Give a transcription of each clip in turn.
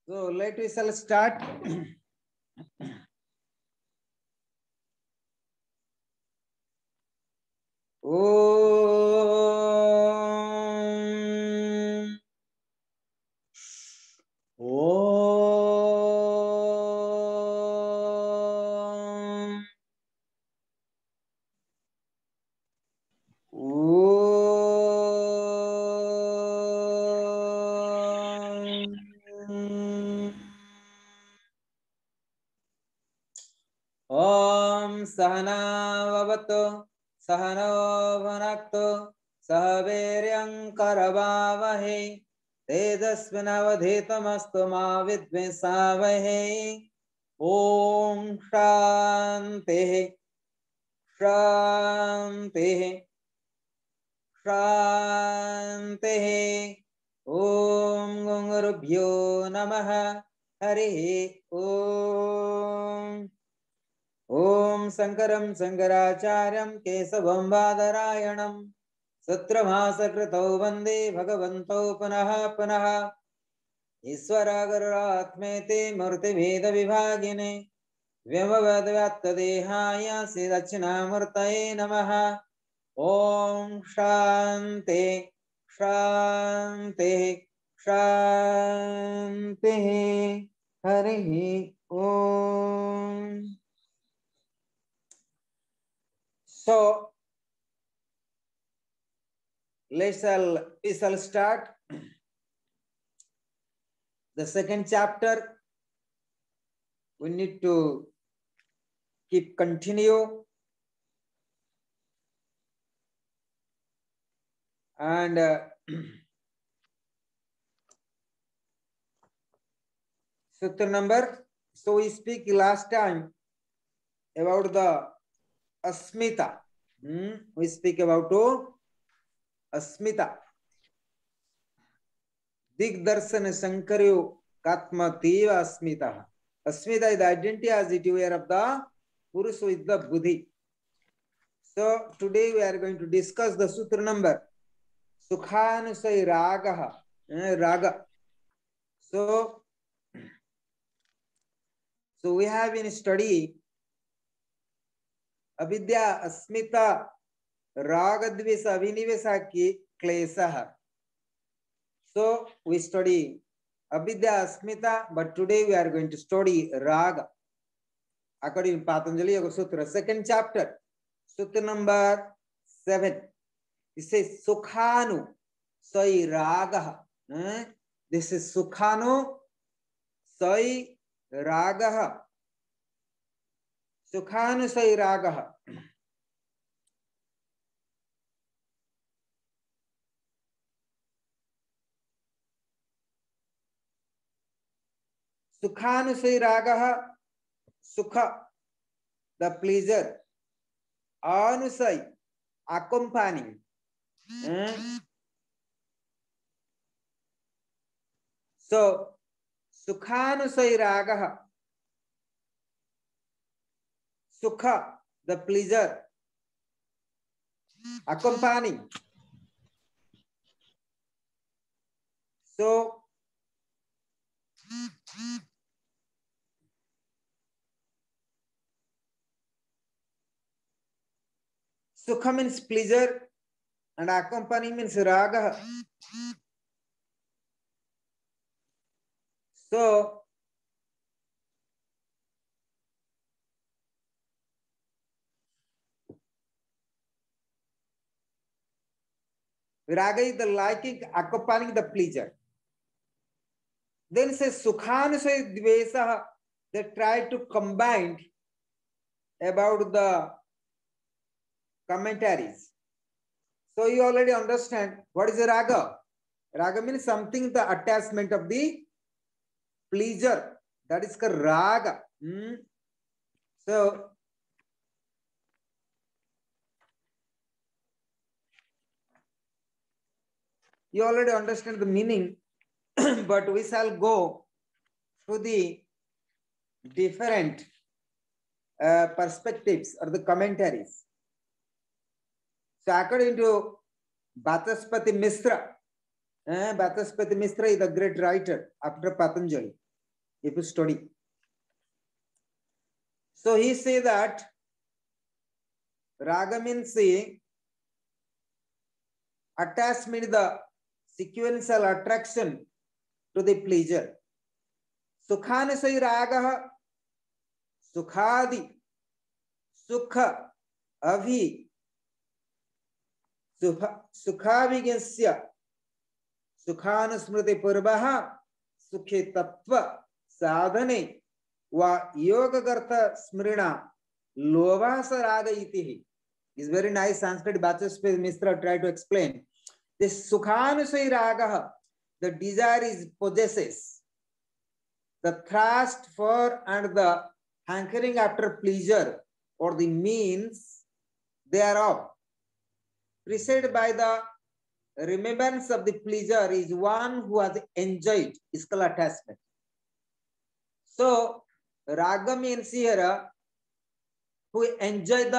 So let us shall start. Om. Om. Om Sahana Vavatu Sahano Bhanaktu Sahaviryam Karavavahe Tejasvinavadhitamastu ma vidvisavahe. Om Shanti Shanti Shanti. Om Gurubhyo Namaha. Harihi Om. Om Sankaram Sankaracharyam Kesavam Badarayanam Satramasakrito Vande Bhagavanto Punaha Punaha Iswaraguratmete Murti Veda Vibhagine Vyamavadvyatta Dehaya Siddhachinamurtaye Namaha. Om Shanti Shanti Shanti. Harihi Om. So we shall start the second chapter. We need to keep continue, and sutra number. So we speak last time about the Asmita. We speak about Asmita. Digdarshan Sankaryo Katmativa Asmita. Asmita is the identity as it were of the Purusha with the Buddhi. So today we are going to discuss the sutra number Sukhanusai Raga. Raga. So we have in study Avidya Asmita Ragadvesa Avinivesa Klesah. So we study Avidya Asmita, but today we are going to study Raga. According to Patanjali Yoga Sutra, second chapter, Sutra number 7. It says Sukhanu Sai Raga. This is Sukhanu Sai Raga. Sukhanu Sai Raga. Sukhanusai Raga, Sukha, the pleasure. Anusai, accompanying. So, Sukhanusai Raga, Sukha, the pleasure. Accompanying. So, Sukha means pleasure and accompanying means Raga. So, Raga is the liking accompanying the pleasure. Then says Sukhanusai Dvesa, they try to combine about the commentaries. So you already understand what is a Raga. Raga means something, the attachment of the pleasure. That is called Raga. So you already understand the meaning, but we shall go through the different perspectives or the commentaries. So according to Bhataspati Misra, Bhataspati Misra is a great writer after Patanjali. if you study. So he say that raga means attachment, the sequential attraction to the pleasure. Sukhana say raga, sukhadi, sukha, avi, sukhavigasya, sukhanusmriti purvaha, sukhe tattva, sadhane, va yogagartha smrina, lovasa raga iti. Is very nice Sanskrit. Bachaspesh Mishra try to explain. This sukhanusai raga, the desire is possesses, the thirst for and the hankering after pleasure or the means thereof, preceded by the remembrance of the pleasure, is one who has enjoyed is called attachment. So raga means here who enjoy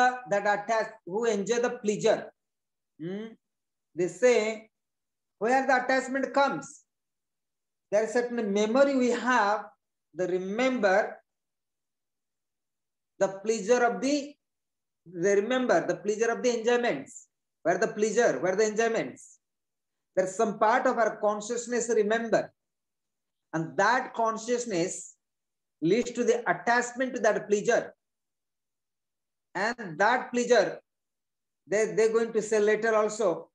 who enjoy the pleasure. They say where the attachment comes, there is certain memory we have, the remember the pleasure of the enjoyments. Where the pleasure, where the enjoyments. There's some part of our consciousness remember. And that consciousness leads to the attachment to that pleasure. And that pleasure, they're going to say later also,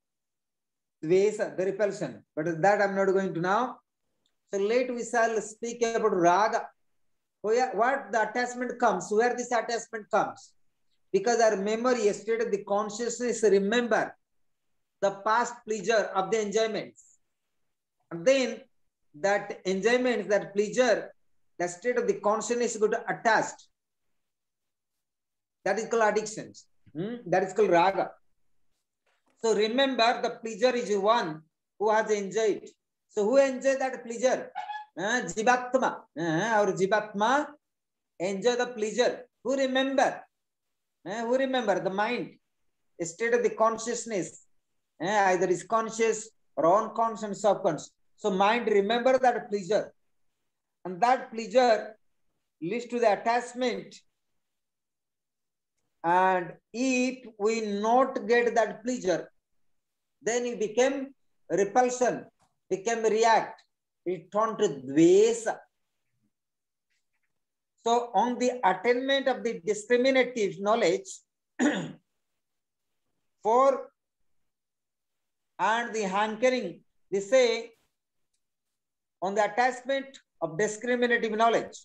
Dvesa, the repulsion. But that I'm not going to now. So later we shall speak about raga. What the attachment comes, where this attachment comes. Because our memory, yesterday, the consciousness remember the past pleasure of the enjoyments. And then that enjoyment, that pleasure, the state of the consciousness is going to attach. That is called addictions. That is called raga. So remember, the pleasure is one who has enjoyed. So who enjoyed that pleasure? Jivatma. Or Jivatma enjoy the pleasure. Who remember? Who remember? The mind, a state of the consciousness. Either is conscious or unconscious, subconscious. So mind remember that pleasure. And that pleasure leads to the attachment. And if we not get that pleasure, then it became repulsion, became react, it turned to dvesa. So on the attainment of the discriminative knowledge for and the hankering, they say on the attachment of discriminative knowledge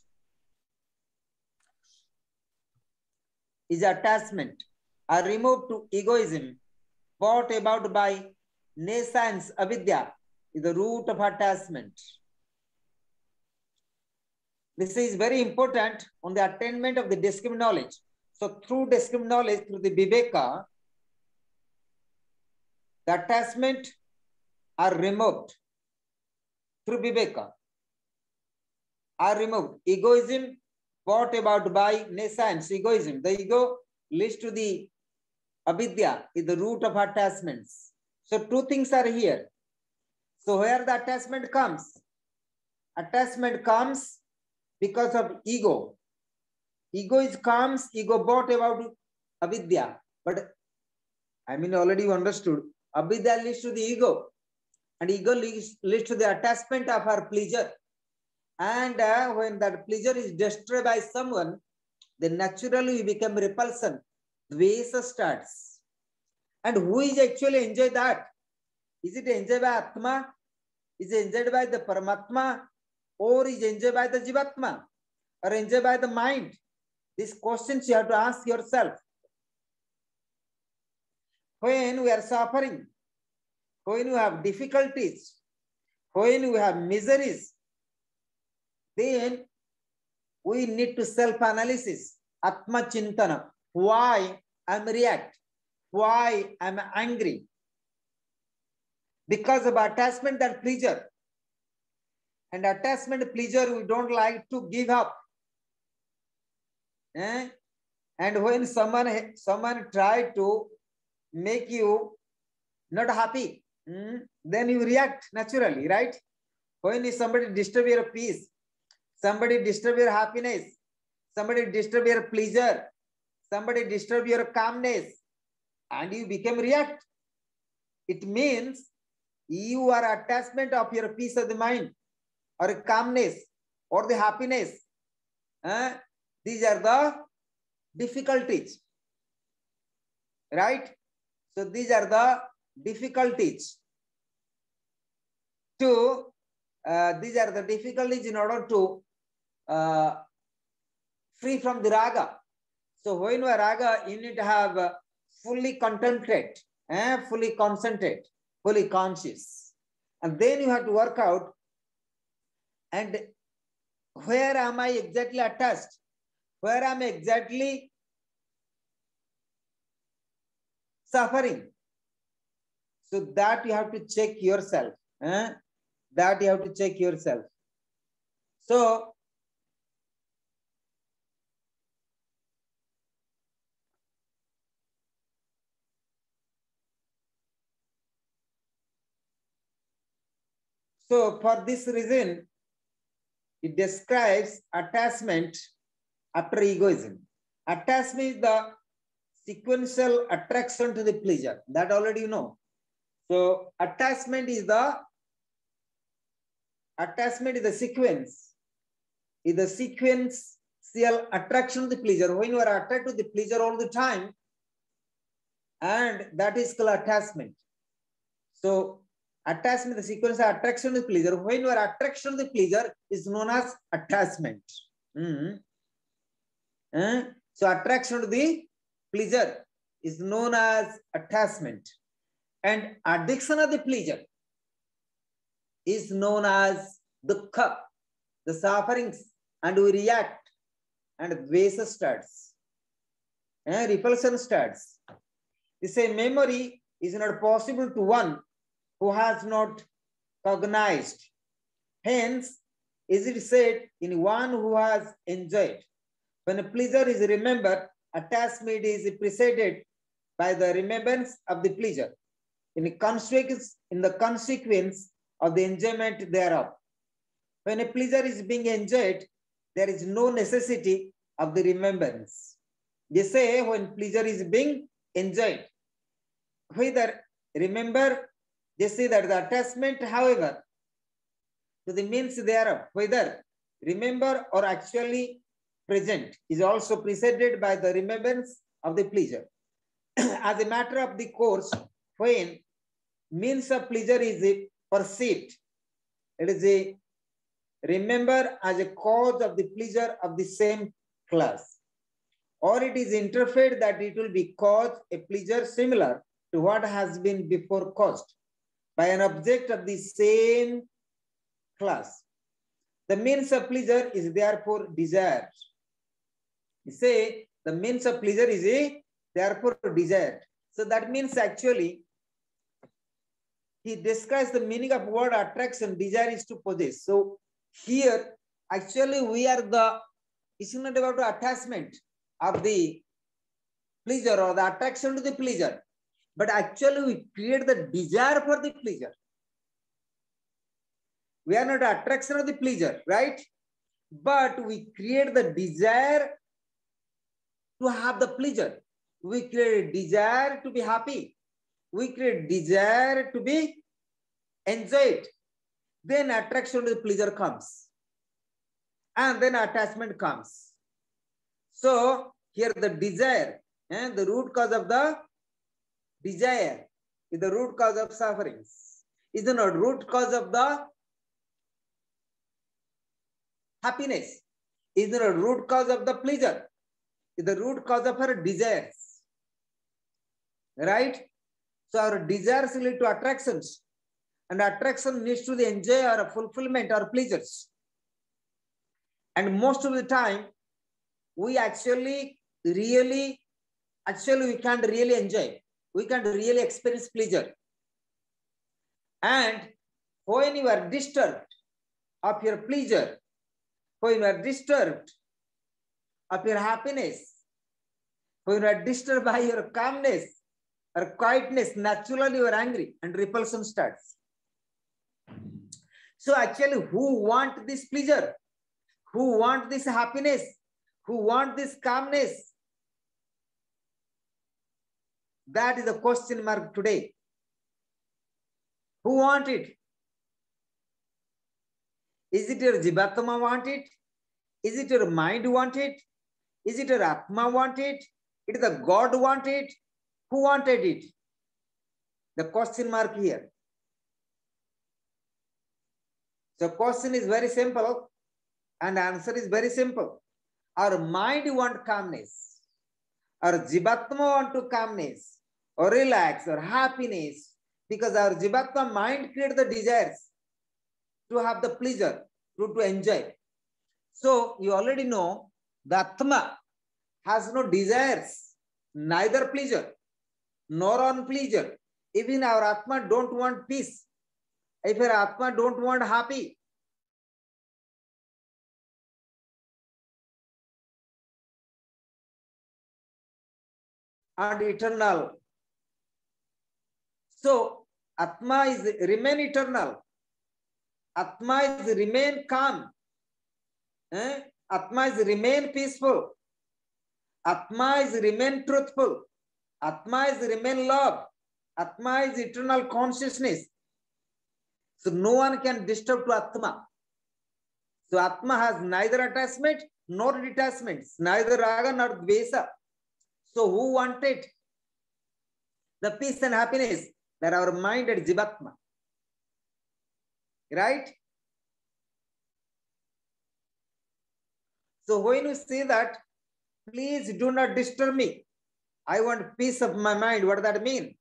is attachment are removed to egoism, brought about by nescience, avidya, is the root of attachment. This is very important on the attainment of the discriminative knowledge. So through discriminative knowledge, through the viveka, the attachment are removed. Through viveka are removed. Egoism brought about by nescience, egoism. The ego leads to the avidya, is the root of attachments. So two things are here. So where the attachment comes? Attachment comes because of ego. Ego brought about avidya. But I mean, already you understood. Avidya leads to the ego. And ego leads to the attachment of our pleasure. And when that pleasure is destroyed by someone, then naturally we become repulsion. Dvesa starts. And who is actually enjoyed that? Is it enjoyed by Atma? Is it enjoyed by the Paramatma? Or is it enjoyed by the Jivatma? Or enjoyed by the mind? These questions you have to ask yourself. When we are suffering, when you have difficulties, when you have miseries, then we need to self-analysis, Atma Chintana. Why I'm react? Why I'm angry? Because of attachment and pleasure. And attachment, pleasure, we don't like to give up. And when someone try to make you not happy, then you react naturally, right? When somebody disturb your peace, somebody disturb your happiness, somebody disturb your pleasure, somebody disturb your calmness, and you become react. It means you are attachment of your peace of the mind or calmness or the happiness. These are the difficulties, right? So these are the difficulties to these are the difficulties in order to free from the raga. So when you are raga, you need to have fully contemplate, fully concentrate, fully conscious, and then you have to work out. And where am I exactly attached? Where am I exactly suffering? So that you have to check yourself. That you have to check yourself. So for this reason, it describes attachment after egoism. Attachment is the sequential attraction to the pleasure. That already you know. So attachment is the sequence. Is the sequential attraction to the pleasure. When you are attracted to the pleasure all the time, and that is called attachment. So attachment, the sequence of attraction to the pleasure. When your attraction to the pleasure is known as attachment. So attraction to the pleasure is known as attachment, and addiction of the pleasure is known as dukkha, the sufferings, and we react, and dvesa starts, repulsion starts. The same memory is not possible to one who has not cognized. Hence, is it said in one who has enjoyed. When a pleasure is remembered, attachment is preceded by the remembrance of the pleasure in the consequence of the enjoyment thereof. When a pleasure is being enjoyed, there is no necessity of the remembrance. They say when pleasure is being enjoyed, whether remember, they say that the attachment, however, to the means thereof, whether remember or actually present, is also preceded by the remembrance of the pleasure. As a matter of the course, when means of pleasure is perceived, it is a remember as a cause of the pleasure of the same class, or it is interfered that it will be caused a pleasure similar to what has been before caused by an object of the same class. The means of pleasure is therefore desired. You say the means of pleasure is therefore desired. So that means actually he describes the meaning of word attraction. Desire is to possess. So here actually we are it's not about the attachment of the pleasure or the attraction to the pleasure, but actually we create the desire for the pleasure. We are not attraction of the pleasure, right? But we create the desire to have the pleasure. We create a desire to be happy. We create desire to be enjoyed. Then attraction to the pleasure comes. And then attachment comes. So here the desire, the root cause of the desire is the root cause of sufferings. Is the not root cause of the happiness. Is the not root cause of the pleasure. Is the root cause of our desires. Right? So our desires lead to attractions. And attraction needs to enjoy or fulfillment or pleasures. And most of the time, we actually we can't really enjoy. We can't really experience pleasure. And when you are disturbed of your pleasure, when you are disturbed of your happiness, when you are disturbed by your calmness or quietness, naturally you are angry and repulsion starts. So actually, who want this pleasure? who want this happiness, who want this calmness. That is the question mark today. Who want it? Is it your Jivatma want it? Is it your mind want it? Is it your Atma want it? It is the God want it? Who wanted it? The question mark here. So question is very simple and answer is very simple. Our mind want calmness. Our Jivatma want to calmness or relax or happiness, because our Jivatma mind creates the desires to have the pleasure, to enjoy. So you already know the Atma has no desires, neither pleasure nor unpleasure. Even our Atma don't want peace. If our Atma don't want happy, and eternal. So Atma is remain eternal. Atma is remain calm. Atma is remain peaceful. Atma is remain truthful. Atma is remain love. Atma is eternal consciousness. So no one can disturb to Atma. So Atma has neither attachment nor detachments, neither raga nor dvesa. So who wanted the peace and happiness? That our mind and Jivatma. Right? So when you say that, please do not disturb me, I want peace of my mind, what does that mean?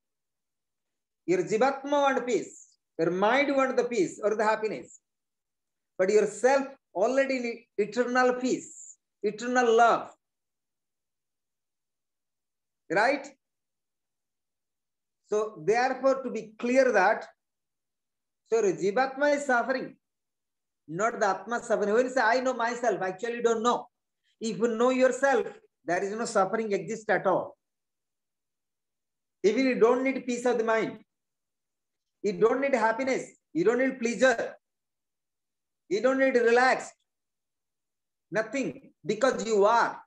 Your Jivatma want peace, your mind want the peace or the happiness, but yourself already need eternal peace, eternal love. Right? So therefore, to be clear that, so Jivatma is suffering, not the Atma suffering. When you say, I know myself, actually you don't know. If you know yourself, there is no suffering exist at all. Even you don't need peace of the mind. You don't need happiness. You don't need pleasure. You don't need relaxed. Nothing. Because you are.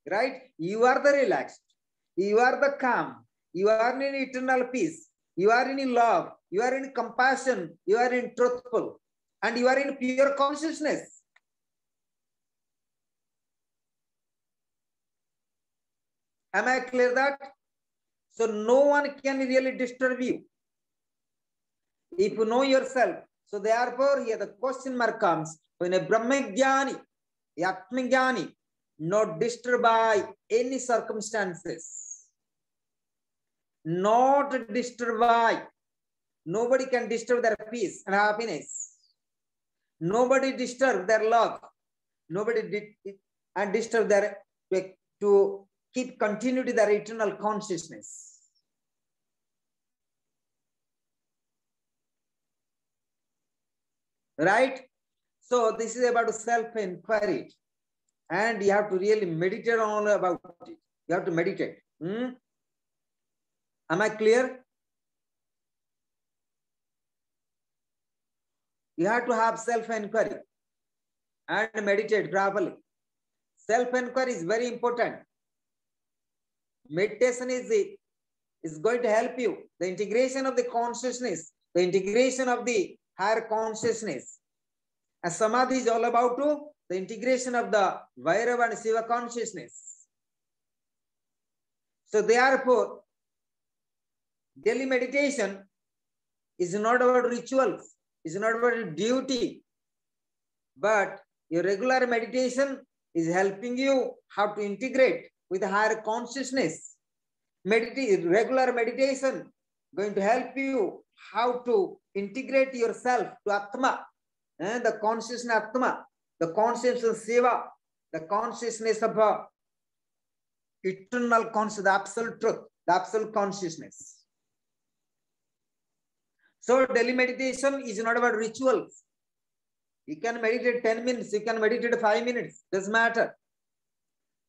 Right? You are the relaxed. You are the calm. You are in eternal peace. You are in love. You are in compassion. You are in truthful. And you are in pure consciousness. Am I clear that? So no one can really disturb you. If you know yourself. So therefore here the question mark comes when a Brahmajnani, a Atmajnani, not disturbed by any circumstances. Not disturbed by. Nobody can disturb their peace and happiness. Nobody disturb their love. Nobody disturb their to keep continuity their eternal consciousness. Right? So this is about self-inquiry. And you have to really meditate on all about it. You have to meditate. Am I clear? You have to have self-inquiry and meditate properly. Self-inquiry is very important. Meditation is going to help you. The integration of the consciousness, the integration of the higher consciousness. And Samadhi is all about the integration of the Vairava and Shiva consciousness. So therefore, daily meditation is not about rituals, is not about duty, but your regular meditation is helping you how to integrate with higher consciousness. Regular meditation going to help you how to integrate yourself to Atma, the consciousness Atma, the consciousness Shiva, the consciousness of eternal consciousness, the absolute truth, the absolute consciousness. So daily meditation is not about rituals. You can meditate 10 minutes, you can meditate 5 minutes, doesn't matter.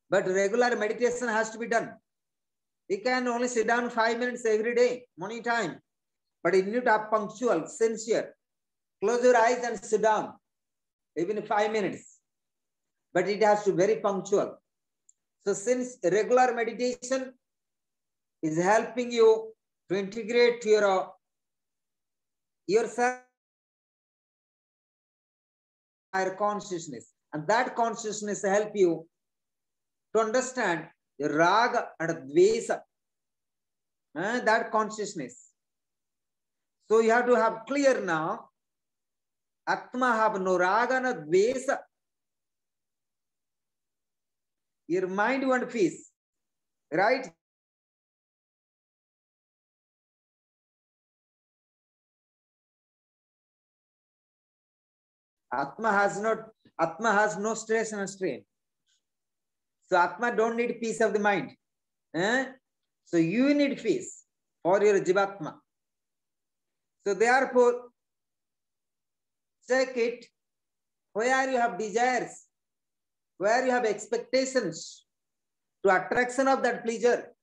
But regular meditation has to be done. You can only sit down 5 minutes every day, morning time. But you need to have punctual, sincere. Close your eyes and sit down, even 5 minutes. but it has to be very punctual. So since regular meditation is helping you to integrate yourself higher consciousness, and that consciousness help you to understand the raga and dvesa, that consciousness. So you have to have clear now, Atma have no raga no dvesa. Your mind want peace, right? Atma has no stress and strain. So Atma don't need peace of the mind. So you need peace for your Jivatma. So therefore, check it where you have desires, where you have expectations to attraction of that pleasure,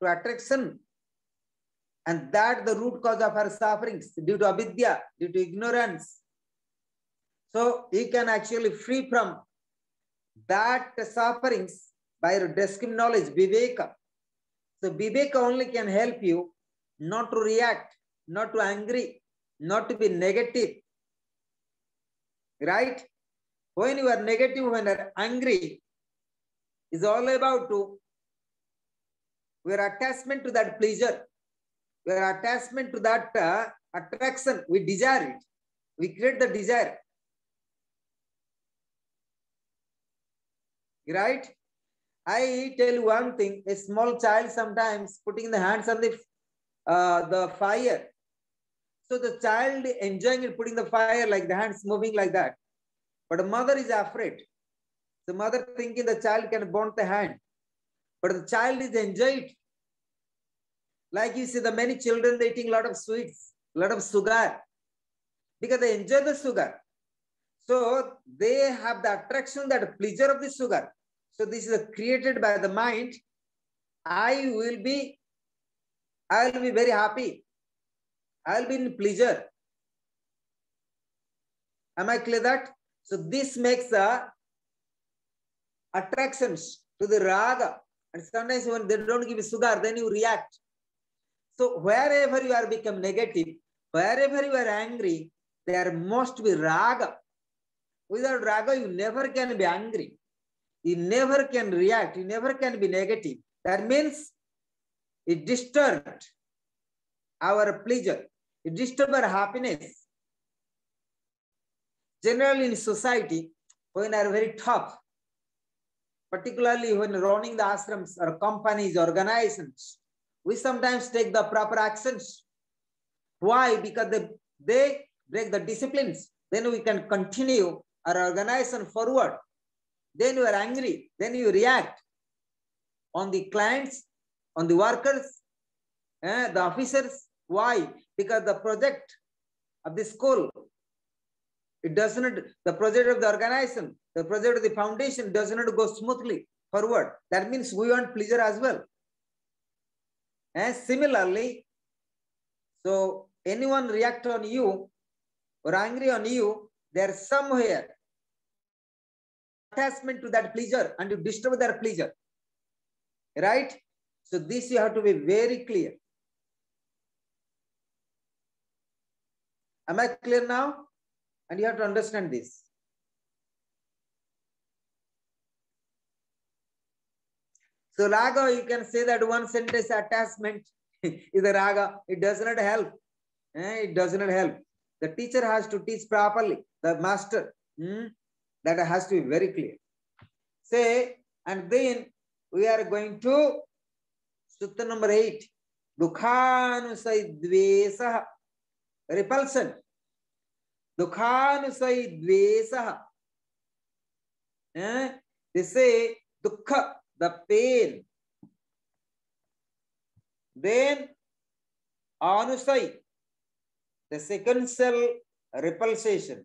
to attraction, and that the root cause of our sufferings due to avidya, due to ignorance. So you can actually free from that sufferings by your descriptive knowledge, viveka. So viveka only can help you not to react, not to angry, not to be negative. Right? When you are negative, when you are angry, is all about your attachment to that pleasure, your attachment to that attraction. We desire it. We create the desire. Right? I tell you one thing, a small child sometimes putting the hands on the fire. So the child enjoying it, putting the fire, like the hands moving like that. But the mother is afraid. The mother thinking the child can burn the hand. But the child is enjoying it. Like you see the many children, they eating a lot of sweets, a lot of sugar. Because they enjoy the sugar. So they have the attraction, that pleasure of the sugar. So this is created by the mind. I will be very happy. I will be in pleasure. Am I clear that? So this makes attractions to the raga. And sometimes when they don't give you sugar, then you react. So wherever you are become negative, wherever you are angry, there must be raga. Without raga, you never can be angry. You never can react. You never can be negative. That means it disturbed our pleasure. It disturbed our happiness. Generally in society, when are very tough, particularly when running the ashrams or companies, organizations, we sometimes take the proper actions. Why? Because they break the disciplines. Then we can continue our organization forward. Then you are angry. Then you react on the clients, on the workers, the officers. Why? Because the project of the school, it does not, the project of the organization, the project of the foundation does not go smoothly forward. That means we want pleasure as well. And similarly, so anyone react on you or angry on you, there's somewhere attachment to that pleasure and you disturb their pleasure. Right? So this you have to be very clear. Am I clear now? And you have to understand this. So raga, you can say that one sentence attachment is a raga. It does not help. It does not help. The teacher has to teach properly. The master. That has to be very clear. Say, and then we are going to sutta number 8. Dukhanusai dvesa. Repulsion. Dukhanusai dvesa. They say dukha, the pain. Then anusai, the second cell repulsion.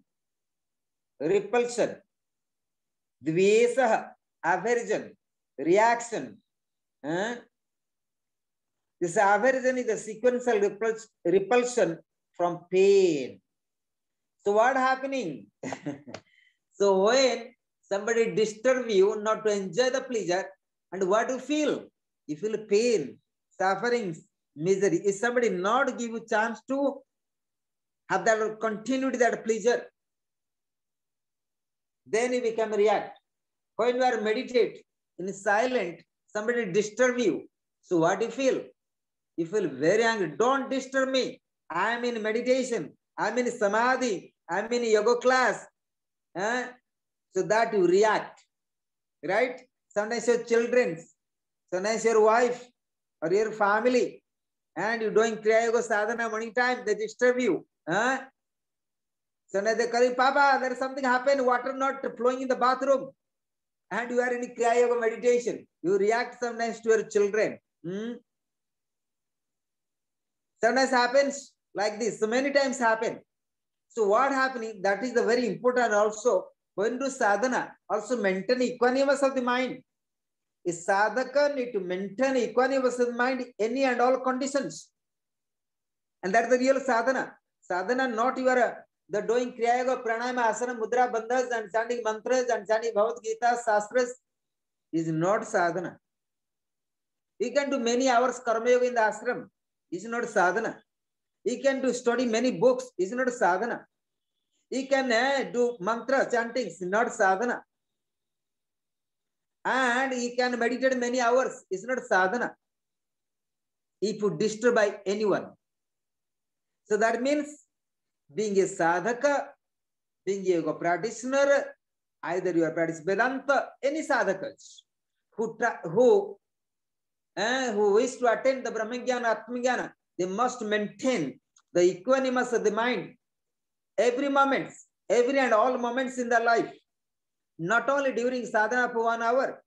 Repulsion. Dvesa, aversion, reaction. This aversion is the sequential repulsion from pain. So what happening? So when somebody disturb you not to enjoy the pleasure, and what you feel? You feel pain, sufferings, misery. If somebody not give you chance to have that continuity, that pleasure, then you become react. When you are meditate in silent, somebody disturb you. So what you feel? You feel very angry. Don't disturb me. I am in meditation. I am in samadhi. I am in yoga class. So that you react, right? Sometimes your children, sometimes your wife or your family, and you're doing Kriya Yoga sadhana morning time, they disturb you. Sometimes they call you, Papa, there is something happened, water not flowing in the bathroom. And you are in Kriya Yoga meditation. You react sometimes to your children. Sometimes happens like this. So many times happen. So what happening? That is the very important also. When do sadhana, also maintain equanimous of the mind. A sadhaka need to maintain equanimous of the mind any and all conditions. And that's the real sadhana. Sadhana not your the doing Kriya Yoga, Pranayama, Asana, Mudra, Bandhas and chanting mantras and chanting Bhagavad Gita, Shastras is not sadhana. You can do many hours Karma Yoga in the ashram. Is not sadhana. You can do study many books. Is not sadhana. You can do mantra chanting. Is not sadhana. And you can meditate many hours. Is not sadhana. If you disturb by anyone. So that means being a sadhaka, being a yoga practitioner, either you are practicing Vedanta, any sadhakas who wish to attain the Brahmajnana, Atmajnana, they must maintain the equanimous of the mind every moment, every and all moments in their life. Not only during sadhana for 1 hour,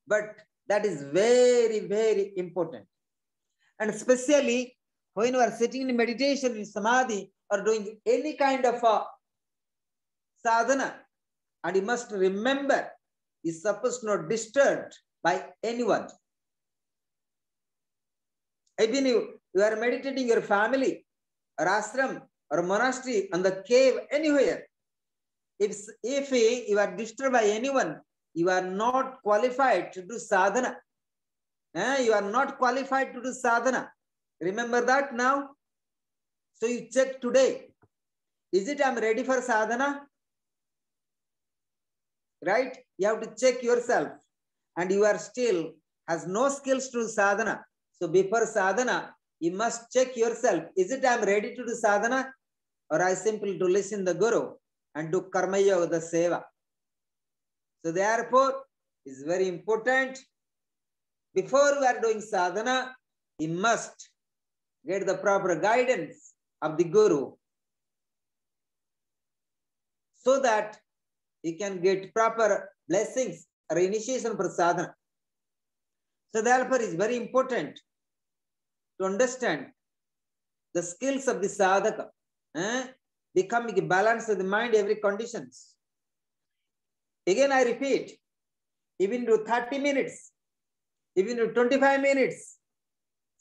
but that is very, very important. And especially when you are sitting in meditation, in samadhi, or doing any kind of sadhana, and you must remember, is supposed not disturbed by anyone. Even you are meditating your family, or ashram, or monastery, on the cave, anywhere. If you are disturbed by anyone, you are not qualified to do sadhana. You are not qualified to do sadhana. Remember that now? So you check today. Is it I'm ready for sadhana? Right? You have to check yourself. And you are still has no skills to do sadhana. So before sadhana, you must check yourself. Is it I'm ready to do sadhana? Or I simply to listen to the Guru and do karma yoga, the seva. So therefore, it's very important. Before we are doing sadhana, you must get the proper guidance of the Guru so that you can get proper blessings or initiation for sadhana. So therefore, it's very important to understand the skills of the sadhaka, becoming a balance of the mind, every conditions. Again, I repeat, even to 30 minutes, even to 25 minutes,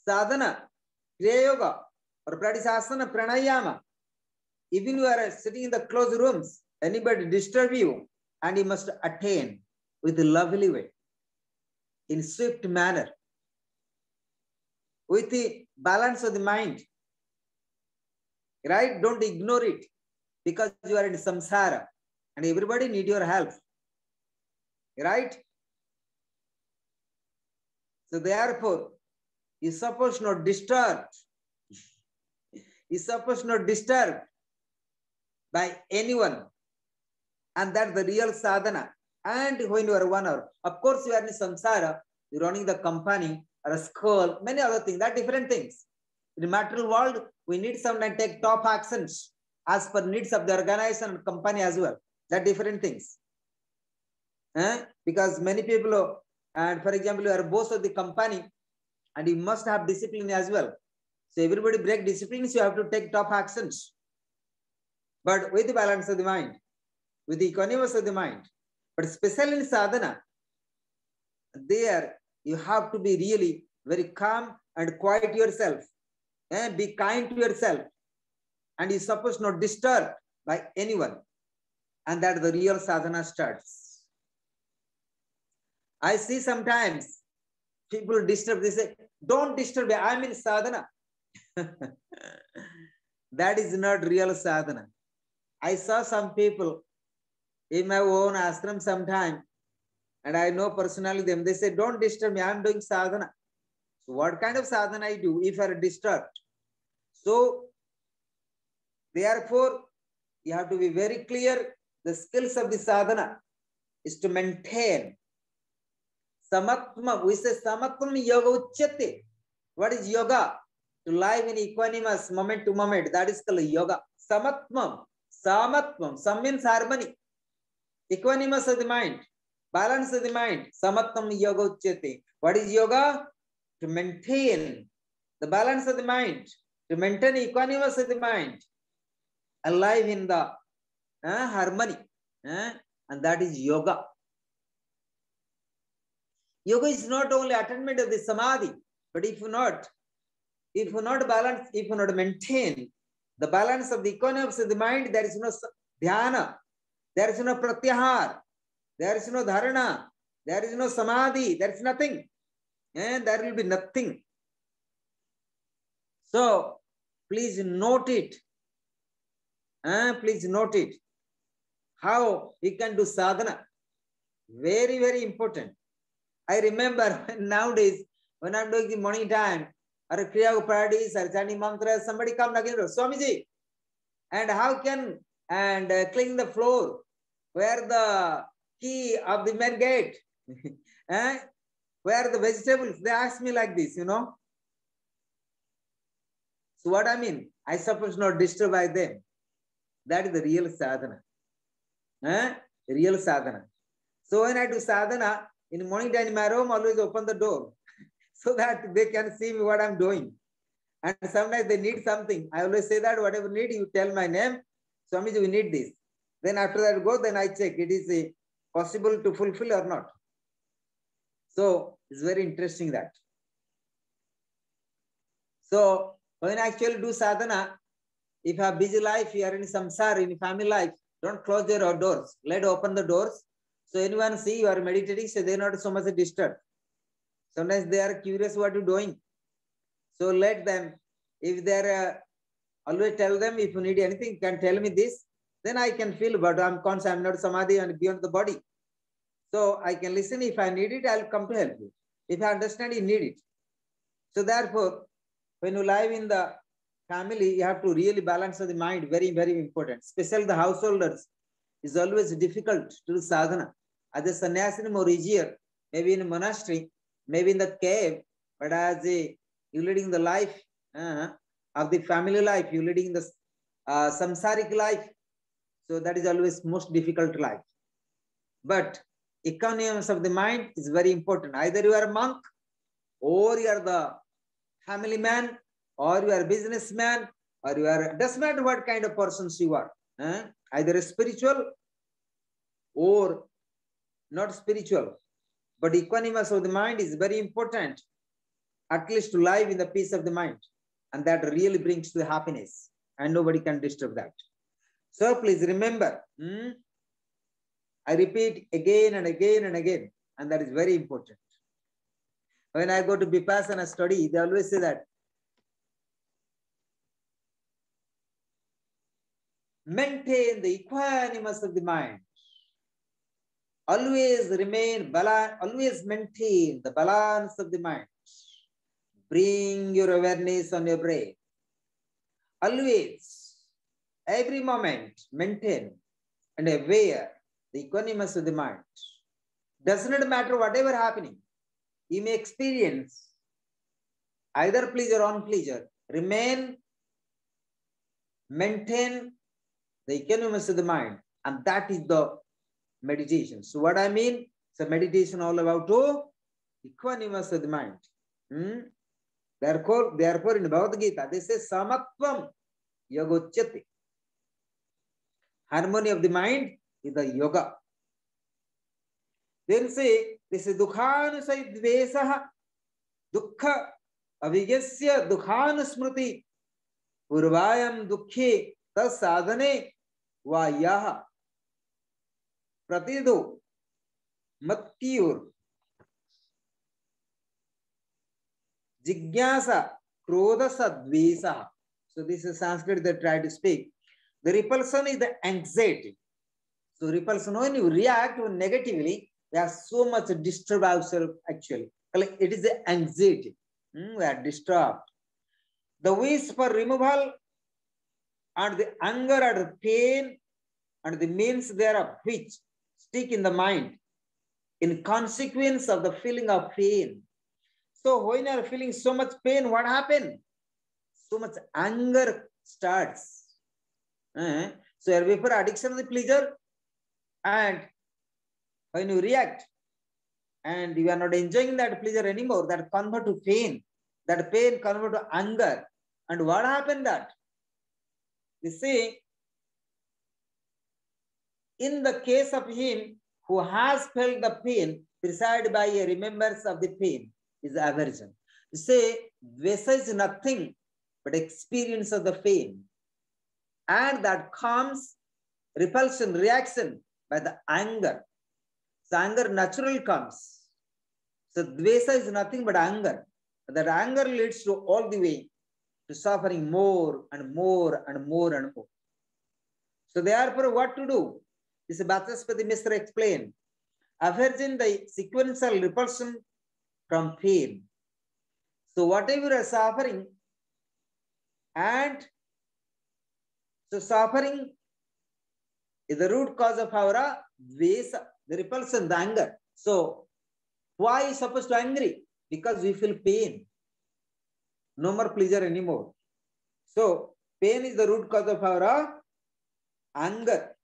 sadhana, Kriya Yoga, or practice asana, pranayama, even you are sitting in the closed rooms, anybody disturb you, and you must attain with a lovely way, in swift manner, with the balance of the mind. Right? Don't ignore it because you are in samsara and everybody need your help. Right? So therefore, you suppose not disturb. You suppose not disturb by anyone. And that's the real sadhana. And when you are 1 hour, of course you are in samsara, you're running the company or a school, many other things, that different things. In the material world, we need sometimes take top actions as per needs of the organization and company as well. That different things. Because many people, and for example, you are boss of the company and you must have discipline as well. So everybody break disciplines, you have to take top actions. But with the balance of the mind, with the equanimity of the mind. But especially in sadhana, there you have to be really very calm and quiet yourself. Be kind to yourself. And you're supposed not disturbed by anyone. and that the real sadhana starts. I see sometimes people disturb, they say, don't disturb me, I'm in sadhana. That is not real sadhana. I saw some people in my own ashram sometime, and I know personally them, they say, don't disturb me, I'm doing sadhana. So what kind of sadhana I do if I are disturbed? So therefore, you have to be very clear. The skills of the sadhana is to maintain samatma. We say samatma yoga uchyate. What is yoga? To live in equanimous moment to moment. That is called yoga. Samatmam. Samatmam. Sam means harmony. Equanimous of the mind. Balance of the mind. Samatmam yoga uchyate. What is yoga? To maintain the balance of the mind. To maintain equanimous of the mind. Alive in the harmony. And that is yoga. Yoga is not only attainment of the samadhi, but if you not balance, if you not maintain the balance of the equanimity of the mind, there is no dhyana, there is no pratyahar, there is no dharana, there is no samadhi, there is nothing, and there will be nothing. So please note it. Please note it. How you can do sadhana. Very, very important. I remember nowadays when I'm doing the morning time or Kriya Upadis or chanting mantra, somebody come again, Swamiji, and how can clean the floor where the key of the main gate, where the vegetables, they ask me like this, you know. So what I mean, I suppose not disturb by them. That is the real sadhana. Real sadhana. So when I do sadhana, in the morning time in my room, always open the door so that they can see me what I'm doing. And sometimes they need something. I always say that whatever need, you tell my name. Swamiji, we need this. Then after that go, then I check it is possible to fulfill or not. So it's very interesting that. So when I actually do sadhana, if you have busy life, you are in samsara, in family life, don't close your doors. Let open the doors. So anyone see you are meditating, so they are not so much disturbed. Sometimes they are curious what you're doing. So let them, if they are, always tell them, if you need anything, you can tell me this. Then I can feel, but I'm conscious, I'm not samadhi and beyond the body. So I can listen. If I need it, I'll come to help you. If I understand, you need it. So therefore, when you live in the family, you have to really balance the mind. Very, very important. Especially the householders is always difficult to do sadhana. As a sannyasi more easier, maybe in a monastery, maybe in the cave, but as you leading the life of the family life, you leading the samsaric life. So that is always most difficult life. But economies of the mind is very important. Either you are a monk, or you are the family man, or you are a businessman, or you are, doesn't matter what kind of persons you are. Either a spiritual or not spiritual. But equanimity of the mind is very important, at least to live in the peace of the mind. And that really brings to the happiness. And nobody can disturb that. So please remember, I repeat again and again and again. And that is very important. When I go to Vipassana study, they always say that maintain the equanimity of the mind. Always remain balance, always maintain the balance of the mind. Bring your awareness on your breath. Always, every moment, maintain and aware the equanimity of the mind. Does not matter whatever happening. You may experience either pleasure or unpleasure. Remain, maintain the equanimity of the mind. And that is the meditation. So what I mean, it's a meditation all about equanimity of the mind. Therefore, in Bhagavad Gita, they say samatvam yogochati. Harmony of the mind is the yoga. Then say, this is dukhanusai dvesaha, dukkha avigyasya dukhanusmruti, purvayam dukkhe tas sadhane vayaha. प्रतिदो मत्तियोर जिज्ञासा क्रोध सद्वेषा. So this is Sanskrit that try to speak. The repulsion is the anxiety. So repulsion, when you react negatively, we are so much disturbed ourselves actually. It is the anxiety. We are disturbed. The wish for removal and the anger and the pain and the means thereof which stick in the mind in consequence of the feeling of pain. So when you are feeling so much pain, what happened? So much anger starts. So you are before addiction of the pleasure, and when you react and you are not enjoying that pleasure anymore, that convert to pain, that pain convert to anger. And what happened that? You see, in the case of him who has felt the pain, presided by a remembrance of the pain, is aversion. You say, Dvesa is nothing but experience of the pain. And that comes repulsion, reaction by the anger. So anger naturally comes. So Dvesa is nothing but anger. That anger leads to all the way to suffering more and more and more and more. So therefore, what to do? This Bhattaspati Mishra explained. Aversion the sequential repulsion from pain. So whatever you are suffering, and so suffering is the root cause of our Dvesa, the repulsion, the anger. So why are you supposed to be angry? Because we feel pain. No more pleasure anymore. So pain is the root cause of our anger.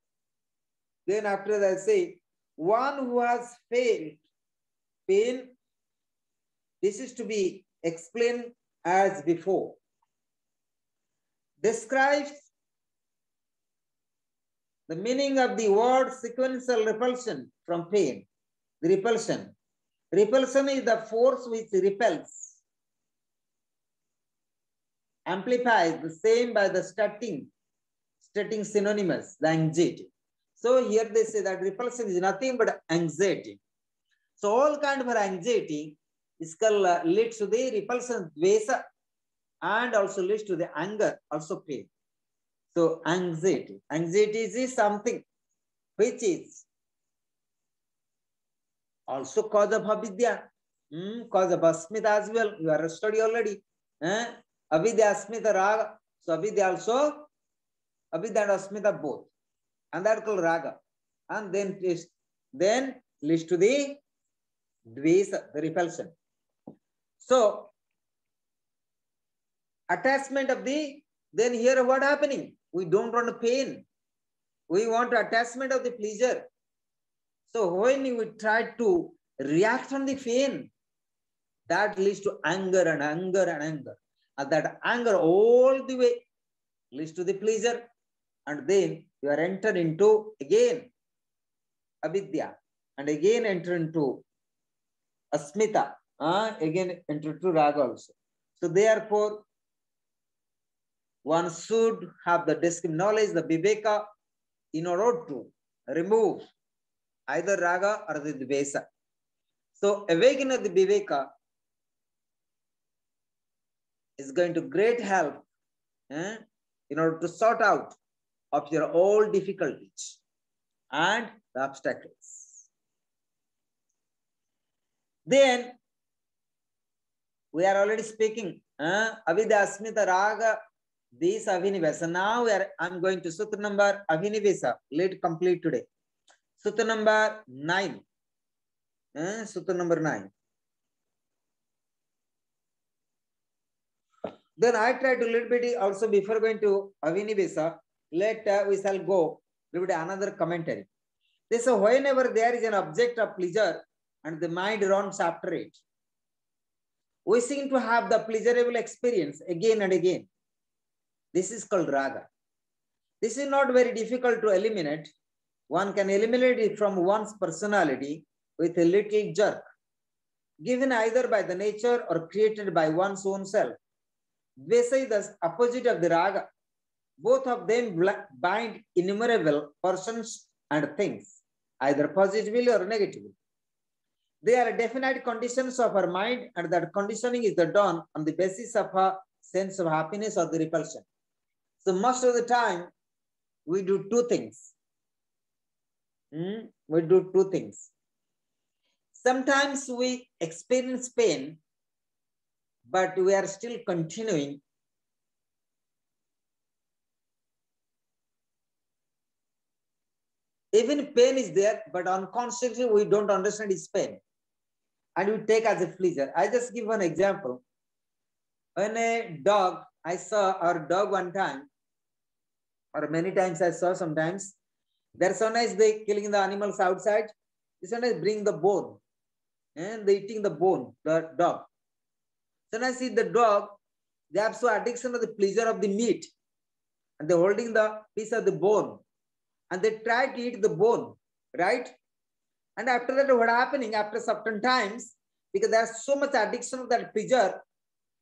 Then after that I say, one who has felt pain, this is to be explained as before. Describes the meaning of the word sequential repulsion from pain. The repulsion. Repulsion is the force which repels, amplifies the same by the starting synonymous, the anxiety. So here they say that repulsion is nothing but anxiety. So all kind of anxiety is called leads to the repulsion, dvesa, and also leads to the anger, also pain. So anxiety. Anxiety is something which is also cause of avidya, cause of asmita as well. You are studied already. Avidya, asmita, raga. So avidya also, avidya and asmita both. And that called raga. And then leads to the dvesa, the repulsion. So attachment of the, then here what happening? We don't want pain. We want attachment of the pleasure. So when you try to react on the pain, that leads to anger and anger and anger. And that anger all the way leads to the pleasure. And then you are entered into again avidya. And again enter into asmita. Again enter into raga also. So therefore, one should have the descriptive knowledge, the viveka, in order to remove either raga or the dvesa. So awakening of the viveka is going to great help in order to sort out of your all difficulties and the obstacles. Then we are already speaking avidya, asmita, raga, these avinivesa. Now I'm going to sutra number avinivesa. Let complete today. Sutra number 9. Sutra number 9. Then I try to little bit also before going to avinivesa. Let we shall go little bit another commentary. This is whenever there is an object of pleasure and the mind runs after it, we seem to have the pleasurable experience again and again. This is called raga. This is not very difficult to eliminate. One can eliminate it from one's personality with a little jerk, given either by the nature or created by one's own self. Dvesa is the opposite of the raga. Both of them bind innumerable persons and things. either positively or negatively. They are definite conditions of our mind, and that conditioning is done on the basis of a sense of happiness or the repulsion. So most of the time, we do two things. We do two things. Sometimes we experience pain, but we are still continuing. Even pain is there, but unconsciously we don't understand its pain. And we take as a pleasure. I just give one example. When a dog, I saw our dog one time, or many times I saw sometimes, they're so nice, they killing the animals outside. They sometimes bring the bone, and they eating the bone, the dog. Then I see the dog, they have so addiction to the pleasure of the meat, and they're holding the piece of the bone, and they try to eat the bone, right? And after that, what happening after certain times, because there's so much addiction of that pleasure,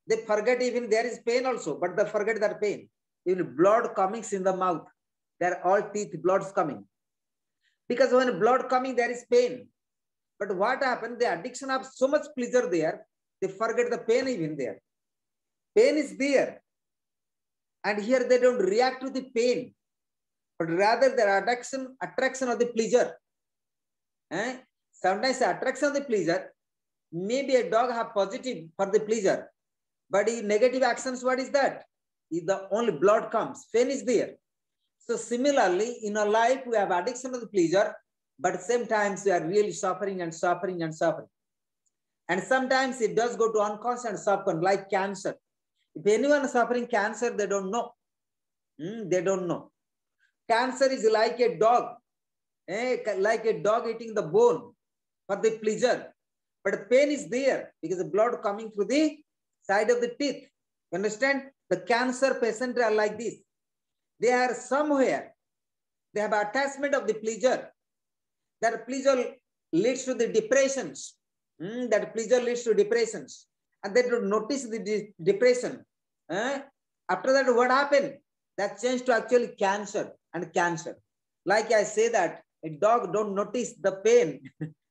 they forget even there is pain also, but they forget that pain. Even blood coming in the mouth, they're all teeth, blood's coming. Because when blood coming, there is pain. But what happened? The addiction of so much pleasure there, they forget the pain even there. Pain is there. And here they don't react to the pain, but rather their attraction of the pleasure. Sometimes the attraction of the pleasure, maybe a dog have positive for the pleasure, but in negative actions, what is that? If the only blood comes, pain is there. So similarly, in our life, we have addiction of the pleasure, but at the same time, we are really suffering and suffering and suffering. And sometimes it does go to unconscious and suffering, like cancer. If anyone is suffering cancer, they don't know. They don't know. Cancer is like a dog, like a dog eating the bone for the pleasure. But pain is there because the blood coming through the side of the teeth. You understand? The cancer patients are like this. They are somewhere, they have attachment of the pleasure. That pleasure leads to the depressions. That pleasure leads to depressions. And they don't notice the depression. After that, what happened? That changed to actually cancer and cancer. Like I say that a dog don't notice the pain.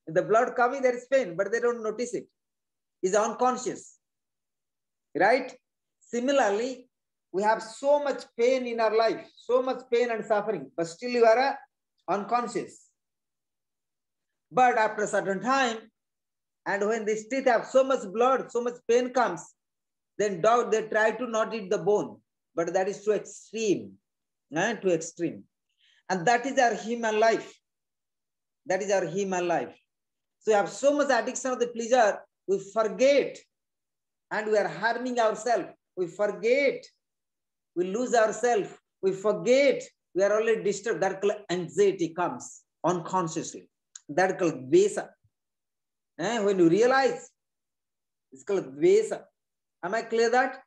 The blood coming, there is pain, but they don't notice it. It's unconscious. Right? Similarly, we have so much pain in our life, so much pain and suffering, but still you are unconscious. But after a certain time, and when these teeth have so much blood, so much pain comes, then dog, they try to not eat the bone, but that is too extreme, too extreme. And that is our human life. That is our human life. So we have so much addiction of the pleasure, we forget, and we are harming ourselves. We forget, we lose ourselves, we forget, we are already disturbed. That anxiety comes unconsciously. That is called dvesa. When you realize, it's called dvesa. Am I clear that?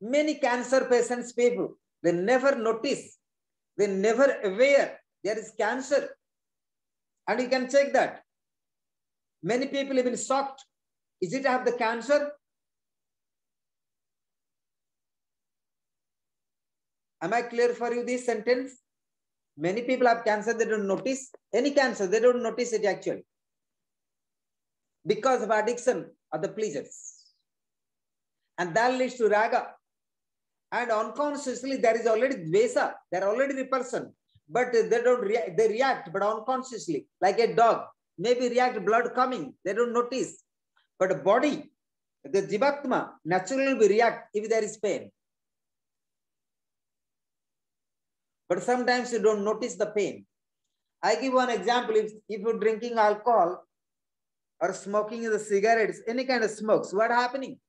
Many cancer patients, people, they never notice, they never aware there is cancer. And you can check that. Many people have been shocked. Is it I have the cancer? Am I clear for you this sentence? Many people have cancer, they don't notice. Any cancer, they don't notice it actually. Because of addiction of the pleasures. And that leads to raga. And unconsciously, there is already dvesa. They are already repulsion. But they don't react, they react, but unconsciously, like a dog. Maybe react, blood coming, they don't notice. But the body, the jivatma, naturally will react if there is pain. But sometimes you don't notice the pain. I give one example. If you're drinking alcohol or smoking the cigarettes, any kind of smokes, what happening?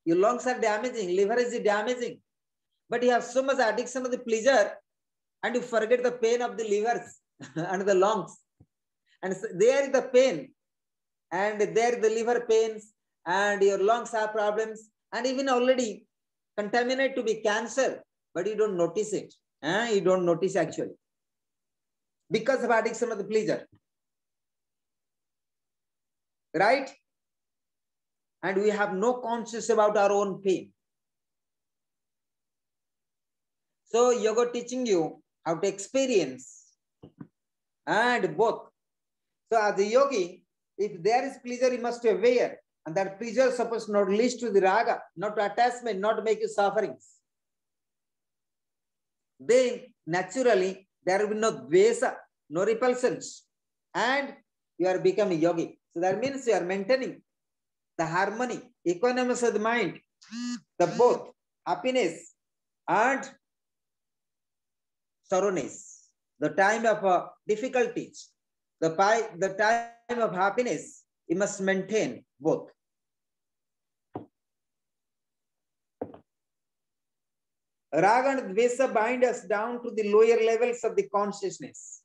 Your lungs are damaging, liver is damaging. But you have so much addiction to the pleasure and you forget the pain of the livers and the lungs. And so there is the pain and there the liver pains and your lungs have problems and even already contaminated to be cancer, but you don't notice it. You don't notice actually. Because of addiction of the pleasure. Right? And we have no conscience about our own pain. So yoga teaching you how to experience and both. So as a yogi, if there is pleasure, you must be aware. And that pleasure is supposed not lead to the raga, not to attachment, not to make you sufferings. Then naturally, there will be no dvesa, no repulsions. And you are becoming yogi. So that means you are maintaining the harmony, equanimity of the mind, the both happiness and sorrowness. The time of difficulties, the time of happiness, you must maintain both. Raga and dvesa bind us down to the lower levels of the consciousness.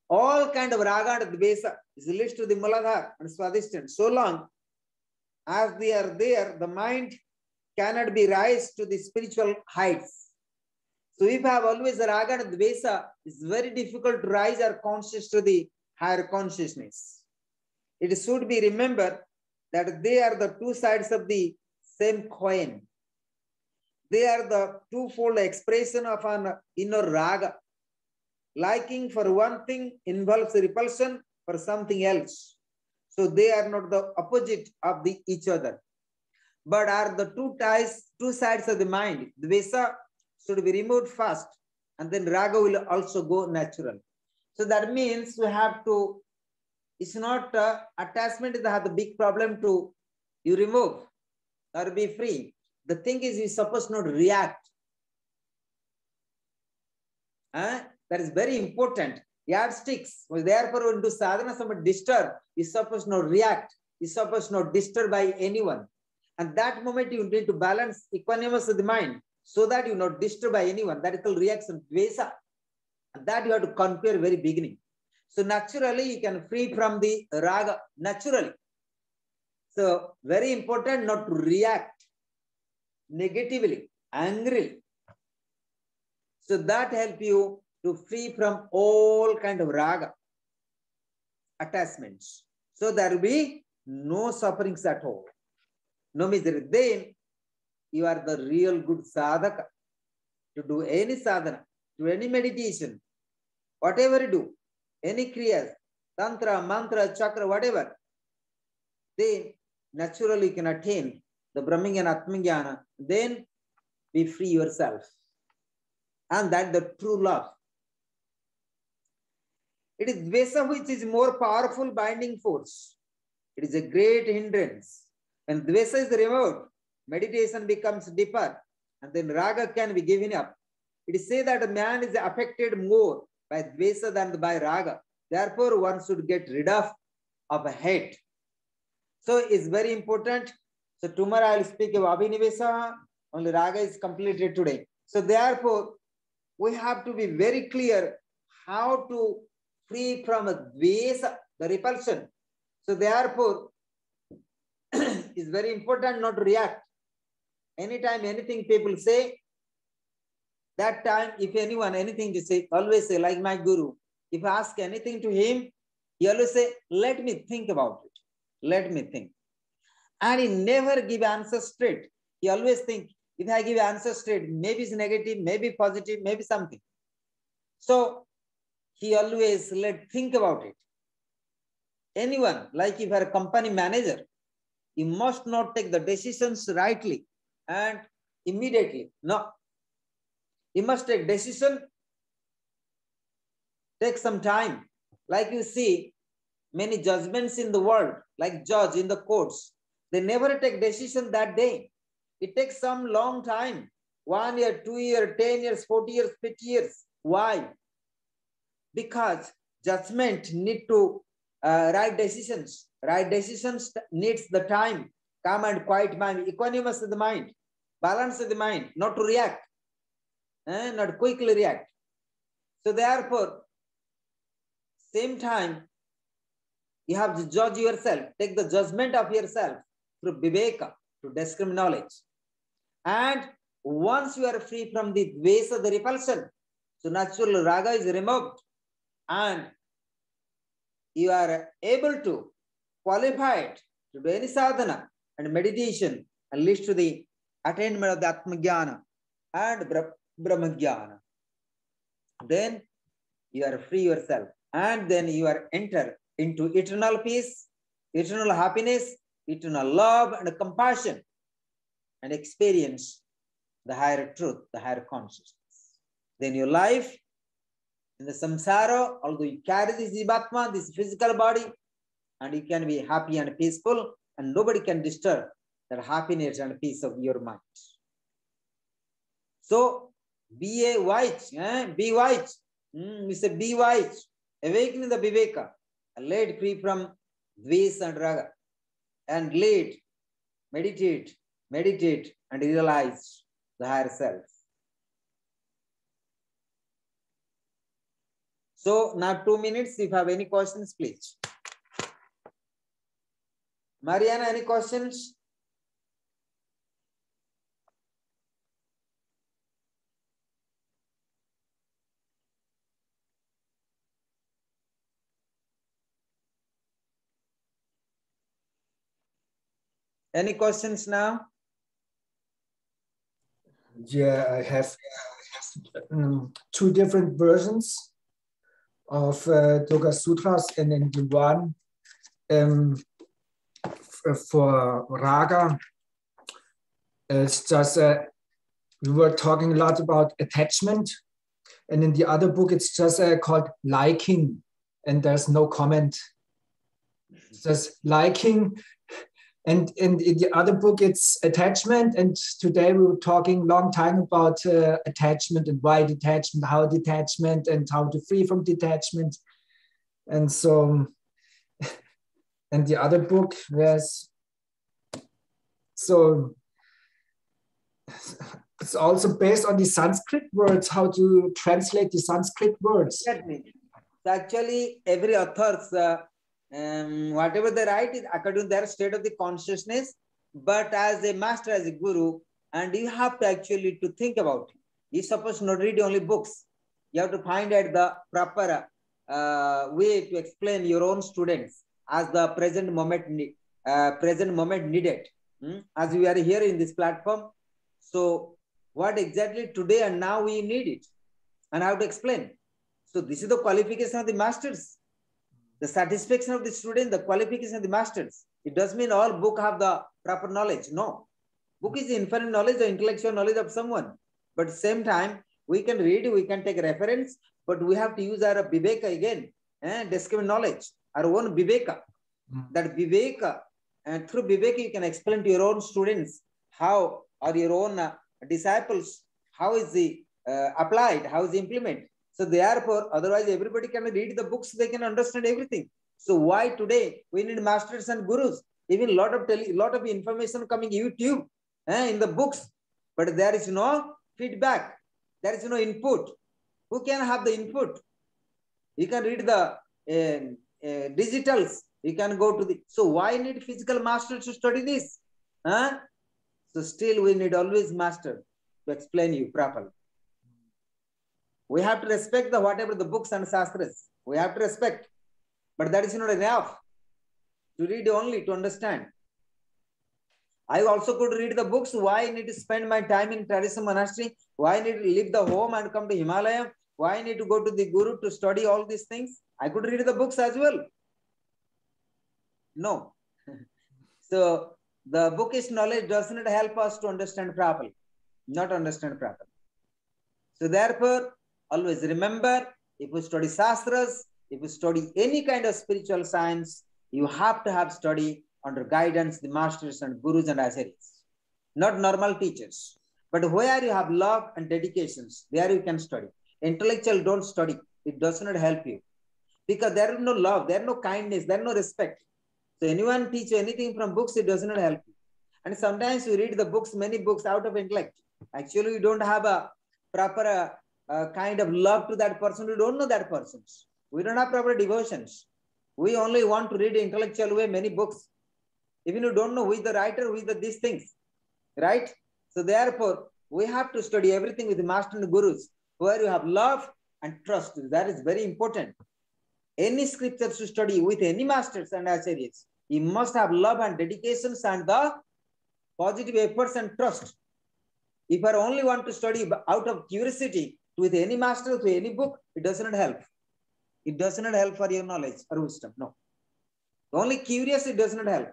All kind of raga and dvesa is related to the Muladhara and Swadhisthana. So long as they are there, the mind cannot be raised to the spiritual heights. So if you have always raga and dvesa, it's very difficult to rise our consciousness to the higher consciousness. It should be remembered that they are the two sides of the same coin. They are the twofold expression of an inner raga. Liking for one thing involves repulsion for something else. So they are not the opposite of each other, but are the two sides of the mind. Dvesa should be removed first, and then raga will also go natural. So that means we have to, it's not attachment that has the big problem to you remove or be free. The thing is, you supposed not react. That is very important. Yardsticks. Well, therefore, when do sadhana, somebody disturb, you supposed not react. You supposed not disturb by anyone. And that moment you need to balance equanimous of the mind so that you not disturb by anyone. That is called reaction, dvesa. And that you have to conquer very beginning. So naturally, you can free from the raga naturally. So very important not to react negatively, angrily. So that help you to free from all kind of raga attachments. So there will be no sufferings at all. No misery. Then you are the real good sadhaka. To do any sadhana, to any meditation, whatever you do, any kriyas, tantra, mantra, chakra, whatever, then naturally you can attain the Brahmajnana, Atmajnana, then be free yourself. And that's the true love. It is dvesa which is more powerful binding force. It is a great hindrance. When dvesa is removed, meditation becomes deeper, and then raga can be given up. It is said that a man is affected more by dvesa than by raga. Therefore, one should get rid of hate. So it's very important. So tomorrow I will speak of abhinivesa. Only raga is completed today. So therefore, we have to be very clear how to free from dvesa, the repulsion. So therefore, it's very important not to react. Anytime anything people say, that time if anyone anything to say, always say, like my guru, if I ask anything to him, he always say, let me think about it. Let me think. And he never give answer straight. He always think, if I give answer straight, maybe it's negative, maybe positive, maybe something. So he always think about it. Anyone, like if you are a company manager, you must not take the decisions rightly and immediately. No. You must take decision, take some time. Like you see, many judgments in the world, like judge in the courts, they never take decision that day. It takes some long time. 1 year, 2 years, 10 years, 40 years, 50 years. Why? Because judgment need to right decisions. Right decisions needs the time, calm and quiet mind, equanimous of the mind, balance of the mind, not to react, not quickly react. So therefore, same time, you have to judge yourself, take the judgment of yourself through viveka, to discriminate knowledge. And once you are free from the dvesa, the repulsion, so natural raga is removed, and you are able to qualify to do any sadhana and meditation and leads to the attainment of the Atmajnana and Brahmajnana. Then you are free yourself. and then you are enter into eternal peace, eternal happiness, eternal love and compassion, and experience the higher truth, the higher consciousness. Then your life in the samsara, although you carry this jivatma, this physical body, and you can be happy and peaceful, and nobody can disturb that happiness and peace of your mind. So be a wise, be wise. We say be wise, awaken the viveka, let free from dvesh and raga, and lead, meditate, and realize the higher self. So now 2 minutes. If you have any questions, please. Mariana, any questions? Any questions now? Yeah, I have 2 different versions of Yoga Sutras, and in the one for Raga, it's just we were talking a lot about attachment, and in the other book it's just called liking, and there's no comment. It's just liking. And in the other book, it's attachment. And today we were talking long time about attachment and why detachment, how detachment, and how to free from detachment. And so, and the other book was, so it's also based on the Sanskrit words, how to translate the Sanskrit words. So actually, every author's whatever they write is according to their state of the consciousness, but as a master, as a guru, and you have to actually to think about it. You're supposed to not read only books. You have to find out the proper way to explain your own students as the present moment needed. As we are here in this platform, so what exactly today and now we need it, and how to explain. So this is the qualification of the masters. The satisfaction of the student, the qualification of the masters. It does mean all book have the proper knowledge. No. Book is infinite knowledge, the intellectual knowledge of someone. But at the same time, we can read, we can take reference, but we have to use our viveka again, discover knowledge, our own viveka. That viveka, and through viveka, you can explain to your own students how, or your own disciples, how is the applied, how is the implemented. So therefore, otherwise everybody can read the books, they can understand everything. So why today we need masters and gurus? Even lot of information coming YouTube in the books, but there is no feedback, there is no input. Who can have the input? You can read the digitals. You can go to the. So why need physical masters to study this? So still we need always master to explain you properly. We have to respect the whatever the books and shastras. We have to respect, but that is not enough to read only to understand. I also could read the books. Why I need to spend my time in traditional monastery? Why I need to leave the home and come to Himalaya? Why I need to go to the guru to study all these things? I could read the books as well. No. So the bookish knowledge does not help us to understand properly, not understand properly. So therefore, always remember, if you study shastras, if you study any kind of spiritual science, you have to have study under guidance, the masters and gurus and acharyas, not normal teachers. But where you have love and dedications, there you can study. Intellectual don't study. It does not help you. Because there is no love, there is no kindness, there is no respect. So anyone teach you anything from books, it does not help you. And sometimes you read the books, many books out of intellect. Actually, you don't have a proper kind of love to that person. We don't know that person. We don't have proper devotions. We only want to read intellectual way many books. Even you don't know who is the writer, who is these things, right? So therefore, we have to study everything with the master and the gurus, where you have love and trust. That is very important. Any scriptures to study with any masters and acharyas, you must have love and dedications and the positive efforts and trust. If I only want to study out of curiosity with any master, with any book, it does not help. It does not help for your knowledge or wisdom. No. Only curious, it does not help.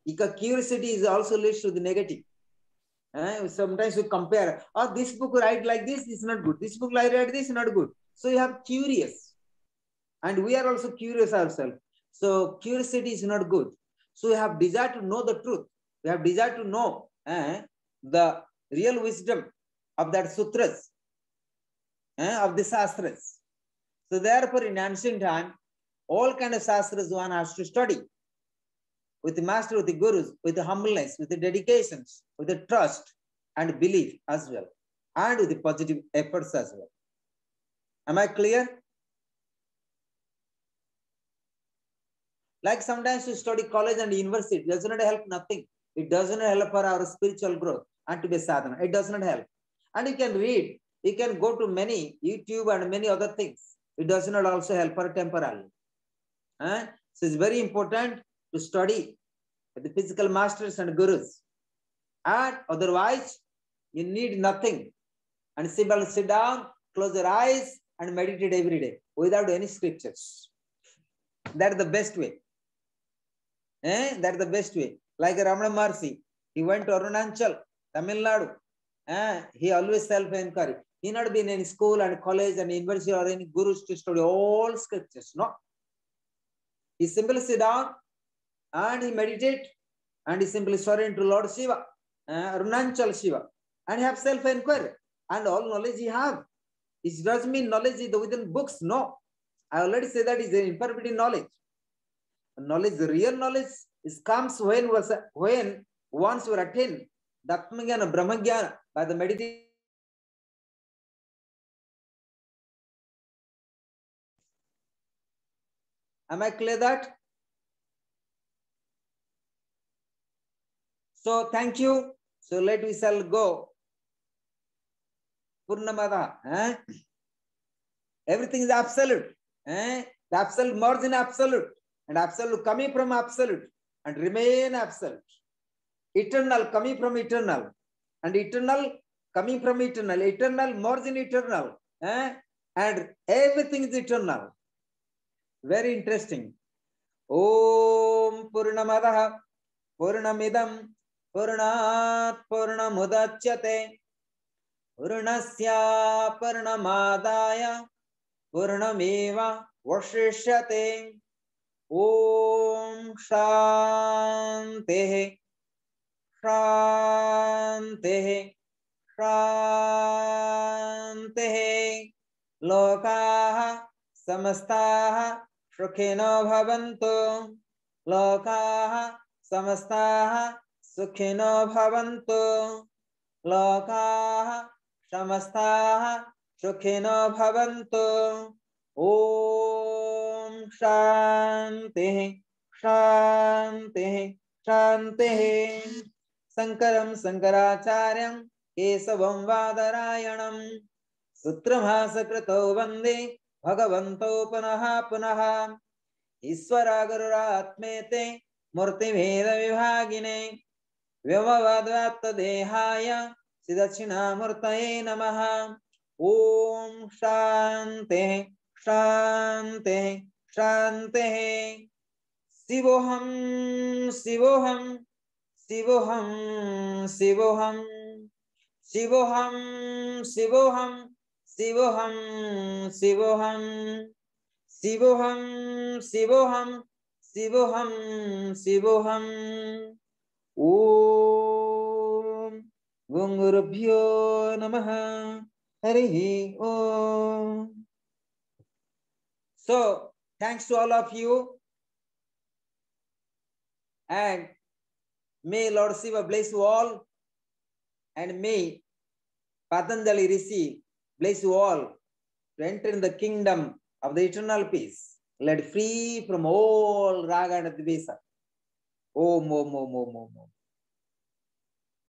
Because curiosity is also leads to the negative. Sometimes you compare, oh, this book write like this is not good. This book write this is not good. So you have curious. And we are also curious ourselves. So curiosity is not good. So you have desire to know the truth. You have desire to know the real wisdom of that sutras, of the shastras. So therefore, in ancient time, all kind of shastras one has to study with the master, with the gurus, with the humbleness, with the dedications, with the trust and belief as well, and with the positive efforts as well. Am I clear? Like sometimes you study college and university, it does not help nothing. It does not help for our spiritual growth and to be sadhana. It does not help. And you can read, you can go to many YouTube and many other things. It does not also help for temporarily. So it's very important to study with the physical masters and gurus. And otherwise, you need nothing. And simply sit down, close your eyes, and meditate every day without any scriptures. That's the best way. That's the best way. Like Ramana Maharshi, he went to Arunachal, Tamil Nadu. He always self-encouraged. He not been in school and college and university or any gurus to study all scriptures. No. He simply sit down and he meditate and he simply surrender to Lord Shiva, Arunachal Shiva, and have self-enquiry and all knowledge he have. It doesn't mean knowledge is within books. No. I already said that is an imperfect knowledge. Knowledge, the real knowledge comes when once you attain the Atmajnana, Brahmajnana by the meditation. Am I clear that? So thank you. So we shall go. Purnamada. Everything is absolute. The absolute merge in absolute. And absolute coming from absolute. And remain absolute. Eternal coming from eternal. And eternal coming from eternal. Eternal merge in eternal. And everything is eternal. Very interesting. Om Purnamadaha Purnamidam Purnat Purnamudachyate Purnasya Purnamadaya Purnameva Vashishyate. Om Shanti Shanti Shanti Lokaha Samastaha Sukhino Bhavantu. Lokaha Samastaha Sukhino Bhavantu. Lokaha Samastaha Sukhino Bhavantu. Om Shanti Shanti Shanti. Sankaram Sankaracharyam Kesavam Vadarayanam Sutramhasakrito Vande Bhagavanto Punaha Punaha. Iswara Gururatmete Murti Veda Vibhagine Vyavavadvatta Dehaya Siddhachina Murtaye Namaha. Om Shanti Shanti Shanti. Sivoham Sivoham Sivoham Sivoham Sivoham Sivoham Sivoham Sivoham Sivoham Sivoham Sivoham Sivoham. Om Gungurubhyo Namaha. Harihi Om. So, thanks to all of you. And may Lord Shiva bless you all. And may Patanjali Rishi bless you all to enter in the kingdom of the eternal peace, led free from all raga and dvesa. Om, Om, Om, Om, Om, Om.